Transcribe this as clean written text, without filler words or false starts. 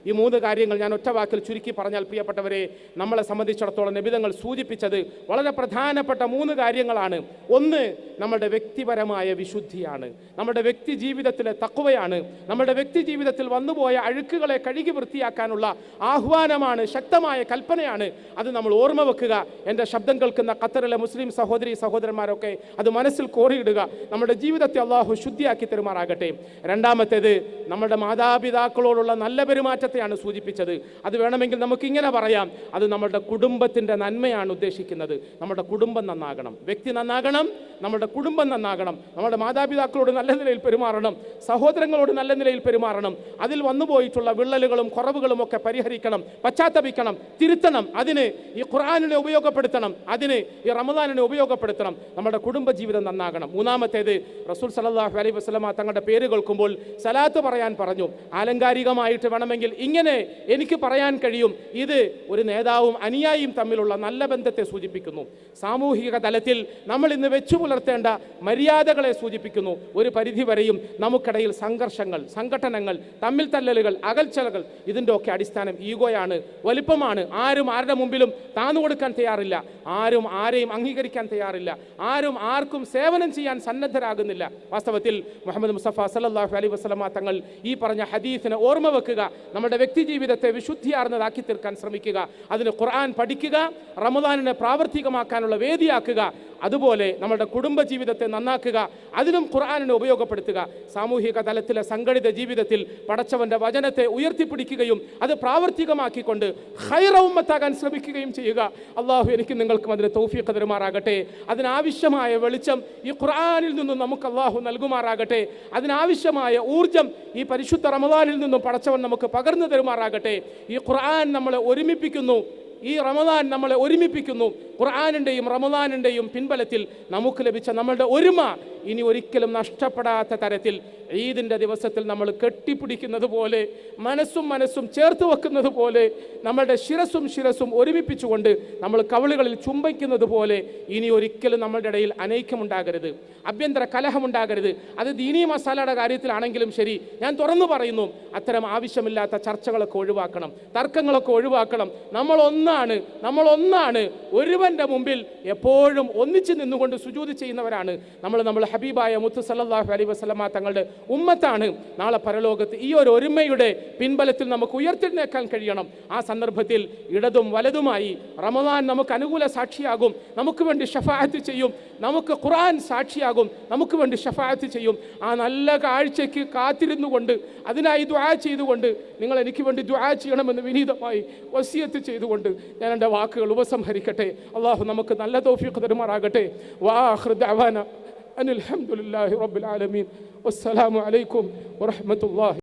ഈ 3 കാര്യങ്ങൾ ഞാൻ ഒറ്റ വാക്കിൽ ചുരുക്കി പറഞ്ഞാൽ, പ്രിയപ്പെട്ടവരെ, നമ്മളെ സംബന്ധിച്ചിടത്തോളം നബിതങ്ങൾ സൂചിപ്പിച്ചത് വളരെ പ്രധാനപ്പെട്ട 3 കാര്യങ്ങളാണ്. ഒന്ന്, നമ്മുടെ വ്യക്തിപരമായ വിശുദ്ധിയാണ്, നമ്മുടെ വ്യക്തി ജീവിതത്തിലെ തഖ്വയാണ്, നമ്മുടെ വ്യക്തി ജീവിതത്തിൽ വന്നുപോയ അഴുക്കുകളെ കഴുകി വൃത്തിയാക്കാനുള്ള ആഹ്വാനമാണ്, ശക്തമായ കൽപ്പനയാണ്. അത് നമ്മൾ ഓർമ്മ വെക്കുക. എൻ്റെ ശബ്ദം കേൾക്കുന്ന ഖത്തറിലെ മുസ്ലിം സഹോദരി സഹോദരന്മാരൊക്കെ അത് മനസ്സിൽ കോറിയിടുക. നമ്മുടെ ജീവിതത്തെ അള്ളാഹു ശുദ്ധിയാക്കി തരുമാറാകട്ടെ. രണ്ടാമത്തേത്, നമ്മുടെ മാതാപിതാക്കളോടുള്ള നല്ല പെരുമാറ്റത്തെയാണ് സൂചിപ്പിച്ചത്. അത് വേണമെങ്കിൽ നമുക്കിങ്ങനെ പറയാം, അത് നമ്മുടെ കുടുംബത്തിൻ്റെ നന്മയാണ് ഉദ്ദേശിക്കുന്നത്. നമ്മുടെ കുടുംബം നന്നാകണം, വ്യക്തി നന്നാകണം, നമ്മുടെ കുടുംബം നന്നാകണം. നമ്മുടെ മാതാപിതാക്കളോട് നല്ല നിലയിൽ പെരുമാറണം, സഹോദരങ്ങളോട് നല്ല നിലയിൽ പെരുമാറണം. അതിൽ വന്നുപോയിട്ടുള്ള വിള്ളലുകളും കുറവുകളും ഒക്കെ പരിഹരിക്കണം, പശ്ചാത്തപിക്കണം, തിരുത്തണം. അതിന് ഈ ഖുർആനിനെ ഉപയോഗപ്പെടുത്തണം, അതിന് ഈ റമദാനിനെ ഉപയോഗപ്പെടുത്തണം. നമ്മുടെ കുടുംബജീവിതം നന്നാകണം. മൂന്നാമത്തേത്, റസൂൽ സല്ലല്ലാഹു അലൈഹി വസല്ലമ തങ്ങളുടെ പേര് കേൾക്കുമ്പോൾ സലാത്ത് പറയാൻ പറഞ്ഞു. ആലങ്കാരികമായിട്ട് വേണമെങ്കിൽ ഇങ്ങനെ എനിക്ക് പറയാൻ കഴിയും, ഇത് ഒരു നേതാവും അനുയായിയും തമ്മിലുള്ള നല്ല ബന്ധത്തെ സൂചിപ്പിക്കുന്നു. സാമൂഹിക തലത്തിൽ നമ്മൾ ഇന്ന് വെച്ചു പുലർത്തേണ്ട മര്യാദകളെ സൂചിപ്പിക്കുന്നു. ഒരു പരിധിവരെയും നമുക്കിടയിൽ സംഘർഷങ്ങൾ, സംഘടനകൾ, തമ്മിൽ തല്ലലുകൾ, അകൽച്ചലുകൾ, ഇതിൻ്റെ ഒക്കെ അടിസ്ഥാനം ഈഗോയാണ്, വലിപ്പമാണ്. ആരും ആരുടെ മുമ്പിലും താന്നു കൊടുക്കാൻ തയ്യാറില്ല, ആരും ആരെയും അംഗീകരിക്കാൻ തയ്യാറില്ല, ആരും ആർക്കും സേവനം ചെയ്യാൻ സന്നദ്ധരാകുന്നില്ല. വാസ്തവത്തിൽ മുഹമ്മദ് മുസ്തഫ സല്ലല്ലാഹു അലൈഹി വസല്ലമ തങ്ങൾ ഈ പറഞ്ഞ ഹദീസിനെ ഓർമ്മ വെക്കുക, നമ്മുടെ വ്യക്തി ജീവിതത്തെ വിശുദ്ധിയാർന്നതാക്കി തീർക്കാൻ ശ്രമിക്കുക, അതിന് ഖുർആൻ പഠിക്കുക, റമദാനിനെ പ്രാവർത്തികമാക്കാനുള്ള വേദിയാക്കുക. അതുപോലെ നമ്മുടെ കുടുംബജീവിതത്തെ നന്നാക്കുക, അതിനും ഖുർആനിനെ ഉപയോഗപ്പെടുത്തുക. സാമൂഹിക തലത്തിലെ സംഘടിത ജീവിതത്തിൽ പടച്ചവന്റെ വചനത്തെ ഉയർത്തിപ്പിടിക്കുകയും അത് പ്രാവർത്തികമാക്കിക്കൊണ്ട് ഖൈറ ഉമ്മത്താകാൻ ശ്രമിക്കുകയും ചെയ്യുക. അള്ളാഹു എനിക്ക് നിങ്ങൾക്കും അതിന് തൗഫീഖ് തരുമാറാകട്ടെ. അതിനാവശ്യമായ വെളിച്ചം ഈ ഖുർആനിൽ നിന്നും നമുക്ക് അള്ളാഹു നൽകുമാറാകട്ടെ. അതിനാവശ്യമായ ഊർജം ഈ പരിശുദ്ധ റമദാനിൽ നിന്നും പടച്ചവൻ നമുക്ക് പകർന്നു തരുമാറാകട്ടെ. ഈ ഖുർആൻ നമ്മളെ ഒരുമിപ്പിക്കുന്നു, ഈ റമദാൻ നമ്മളെ ഒരുമിപ്പിക്കുന്നു. ഖുർആനിൻ്റെയും റമദാനിൻ്റെയും പിൻബലത്തിൽ നമുക്ക് ലഭിച്ച നമ്മളുടെ ഒരുമ ഇനി ഒരിക്കലും നഷ്ടപ്പെടാത്ത തരത്തിൽ ഈദിൻ്റെ ദിവസത്തിൽ നമ്മൾ കെട്ടിപ്പിടിക്കുന്നത് പോലെ, മനസ്സും ചേർത്ത് വെക്കുന്നത് പോലെ, നമ്മളുടെ ശിരസും ഒരുമിപ്പിച്ചുകൊണ്ട് നമ്മൾ കവിളുകളിൽ ചുംബിക്കുന്നത് പോലെ ഇനി ഒരിക്കലും നമ്മളുടെ ഇടയിൽ അനൈക്യമുണ്ടാകരുത്, ആഭ്യന്തര കലഹമുണ്ടാകരുത്. അത് ദീനീ മസാലയുടെ കാര്യത്തിലാണെങ്കിലും ശരി, ഞാൻ തുറന്നു പറയുന്നു, അത്തരം ആവശ്യമില്ലാത്ത ചർച്ചകളൊക്കെ ഒഴിവാക്കണം, തർക്കങ്ങളൊക്കെ ഒഴിവാക്കണം. നമ്മളൊന്നാണ്. ഒരുവൻ്റെ മുമ്പിൽ എപ്പോഴും ഒന്നിച്ച് നിന്നുകൊണ്ട് സുജൂദ് ചെയ്യുന്നവരാണ് നമ്മൾ. ഹബീബായ മുത്ത് സല്ലല്ലാഹു അലൈഹി വസല്ലമ തങ്ങളുടെ ഉമ്മത്താണ്. നാളെ പരലോകത്ത് ഈ ഒരു ഒരുമയുടെ പിൻബലത്തിൽ നമുക്ക് ഉയർത്തെഴുന്നേൽക്കാൻ കഴിയണം. ആ സന്ദർഭത്തിൽ ഇടതും വലതുമായി റമദാൻ നമുക്ക് അനുകൂല സാക്ഷിയാകും, നമുക്ക് വേണ്ടി ഷഫാഅത്ത് ചെയ്യും, നമുക്ക് ഖുർആൻ സാക്ഷിയാകും, നമുക്ക് വേണ്ടി ഷഫാഅത്ത് ചെയ്യും. ആ നല്ല കാഴ്ചയ്ക്ക് കാത്തിരുന്നു കൊണ്ട്, അതിനായി ദുആ ചെയ്തുകൊണ്ട്, നിങ്ങൾ എനിക്ക് വേണ്ടി ദുആ ചെയ്യണമെന്ന് വിനീതമായി വസിയത്ത് ചെയ്തുകൊണ്ട് ഞാൻ എൻ്റെ വാക്കുകൾ ഉപസംഹരിക്കട്ടെ. അള്ളാഹു നമുക്ക് നല്ല തൗഫീഖ് തരുമാറാകട്ടെ. വആഖിറു ദഅവാന അനിൽ ഹംദുലില്ലാഹി റബ്ബിൽ ആലമീൻ. വസ്സലാമു അലൈക്കും വറഹ്മത്തുള്ളാഹി